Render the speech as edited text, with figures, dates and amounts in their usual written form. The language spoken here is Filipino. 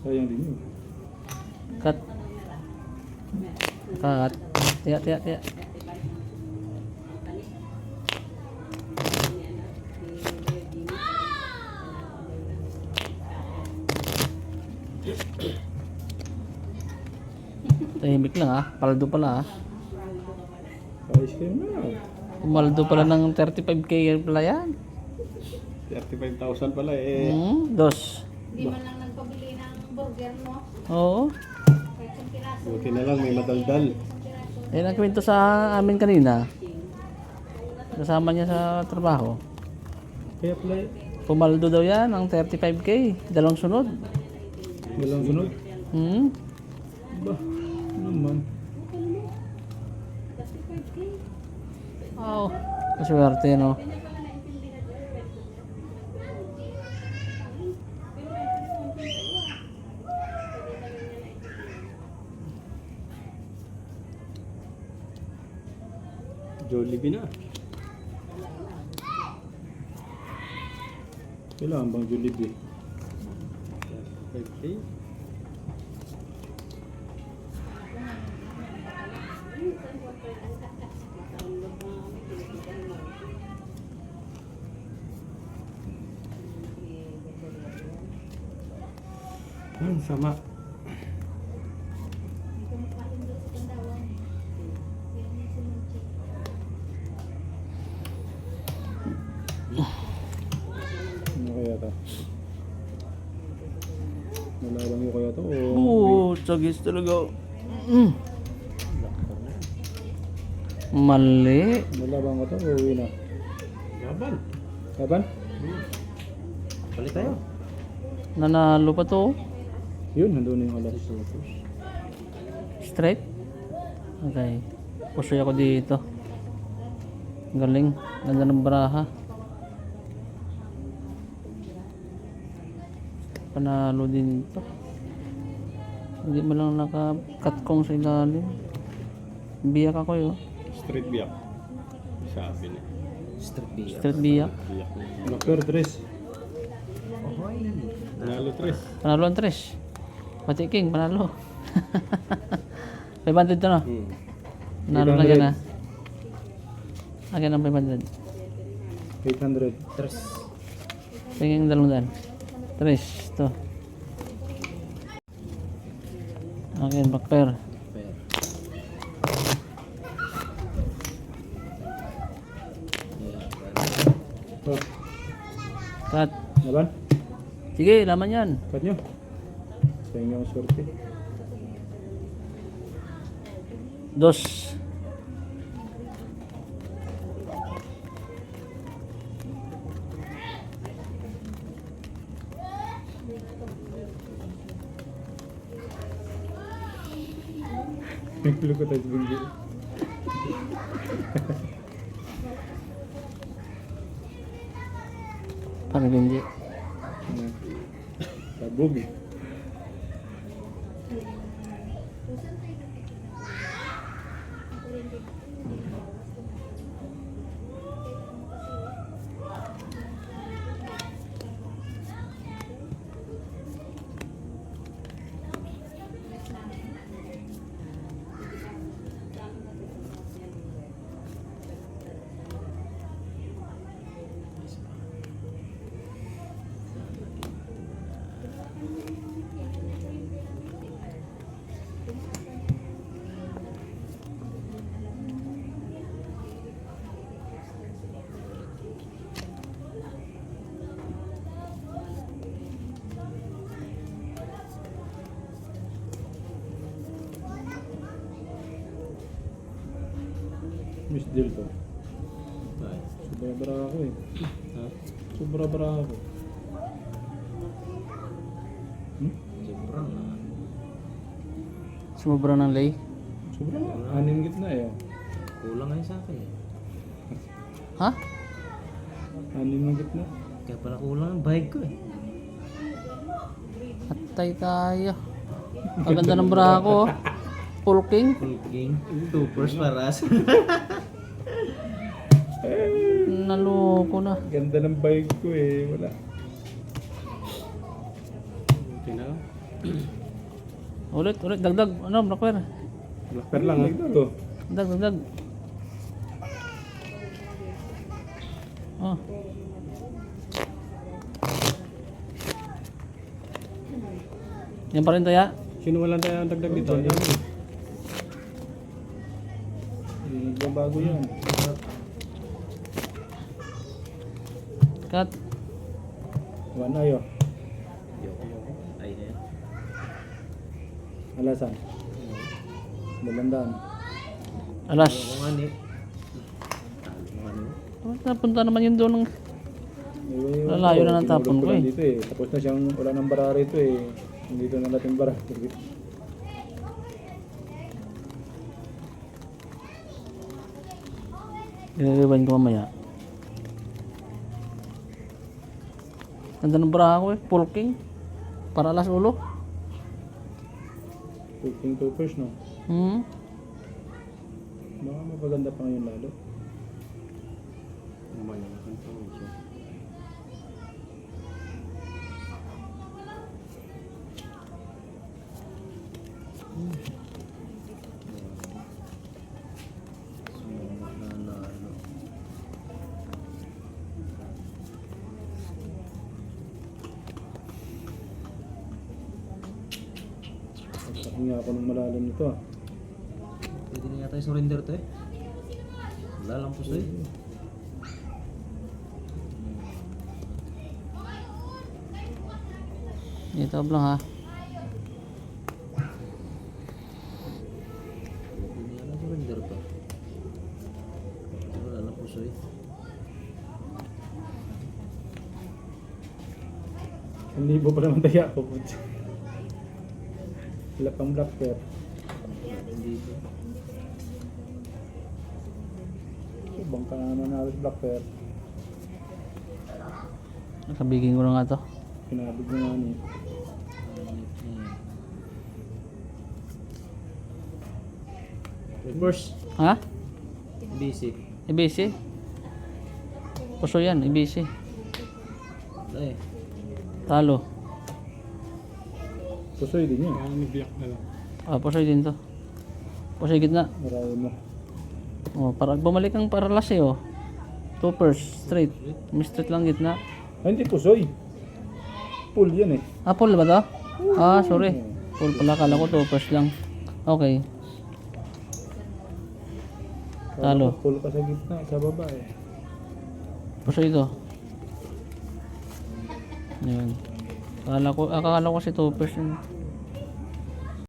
Sayang din yun. Cut. Cut. Tiya, tiya, tiya. Tahimik lang ah. Paldo pala ah. Ayos kayo na. Paldo pala ng 35k pala yan. 35,000 pala eh. Dos. Hindi man lang nagpabili ng burger mo. Oo. Kahit isang piraso. Buti na lang may madaldal. Eh, nagkwento sa amin kanina. Kasama niya sa trabaho. Kaya pala Pumaldo daw yan ng 35k. Dalawang sunod. walang sunod. Ba, ano naman. Wow. Maswerte no. Jollibee na. Kailangan bang Jollibee? Okay. Sama. Ano kaya ito? Nalawang yung kaya ito o... Tsagis talaga. Mali. Nalawang ko ito o uwi na? Laban. Laban? Palit tayo. Nanalo pa to. Yun, nandun yung alas. Straight. Okay. Pusoy ako dito. Galing. Ganda ng baraha. Panalo din ito. Hindi mo lang naka-cut kong sa ilalim. Biyak ako yun. Street biyak. Sabi na. Straight biyak. Biyak. Nakper, tres. Nalo, tres. Panalo ang tres. Pati king, panalo. 500 to no? Panalo na yan ha. Akin ang 500. 800. Tres. Tingin 200. Tres. Ito. Akin, backpair. Oh, Cut. laban? Sige, laman yan. Cut nyo. Sa inyo ang swerte. Dos. Luko tayo sa binggi. Paano hindi? Tabog eh. Miss Jill to. Sobra-bra ako eh. Ha? Sobra-bra ako. Sobra na. Sumubra ng lay. Sobra na. 6 gitna eh. Oh. Kulang nga sa akin eh. Ha? 6 gitna. Kaya pala kulang ang bike ko eh. Atay tayo. Ang ganda ng bra ko. Full king. Full king. 2 purse paras. Naloko na. Ganda ng bike ko eh. Wala. Okay na. Ulit, dagdag. Ano, Blackware? Black pair lang ha. Ito. Dagdag. Oh. Yan pa rin to ya? Sino walang tayo ang dagdag dito? Yan. Hindi bago yan. Cut. One ayo. Ay na yan. Alasan. Dalandaan. Alas. Kung ano eh. Kung ano. Napunta naman yun doon ng... Lalayo na ng tapon ko eh. Dito eh. Tapos na siyang wala ng bara rito eh. Dito na natin bara. Ililiban ko mamaya. Ganda ng baraha ko eh. Pulking. Para alas ulo. Cooking toppers no. Baka mapaganda pa ngayon lalo. Malakan pa rin siya. Sumunod na lalo. Pahinga ako ng malalim nito ah. Pwede na yata yung surrender to eh. Wala lang po sa'yo. Ito lang ha. Pwede na yata surrender to. Wala lang po sa'yo. Hindi po pa naman tayo ako. Wala pang black pair. Hindi po. Bangka naman halos black pair. Nakabigin ko na nga to. Pinabig na nga niya. Reverse. Ha? Basic. Ibisi? Puso yan, ibisi. Wala eh. Talo. Pusoy din yan. Kaya black na lang. Pusoy din to. Pusoy gitna. Marami mo. Oh, para bumalik ang paralas eh oh. Two first, straight. May straight lang gitna. Ay, hindi pusoy. Full yan eh. Full ba to? Sorry. Full pala, kala ko two first lang. Okay. Talo. Full ka sa gitna, sa baba eh. Pusoy ito. Yun. Akala ko si two first yun.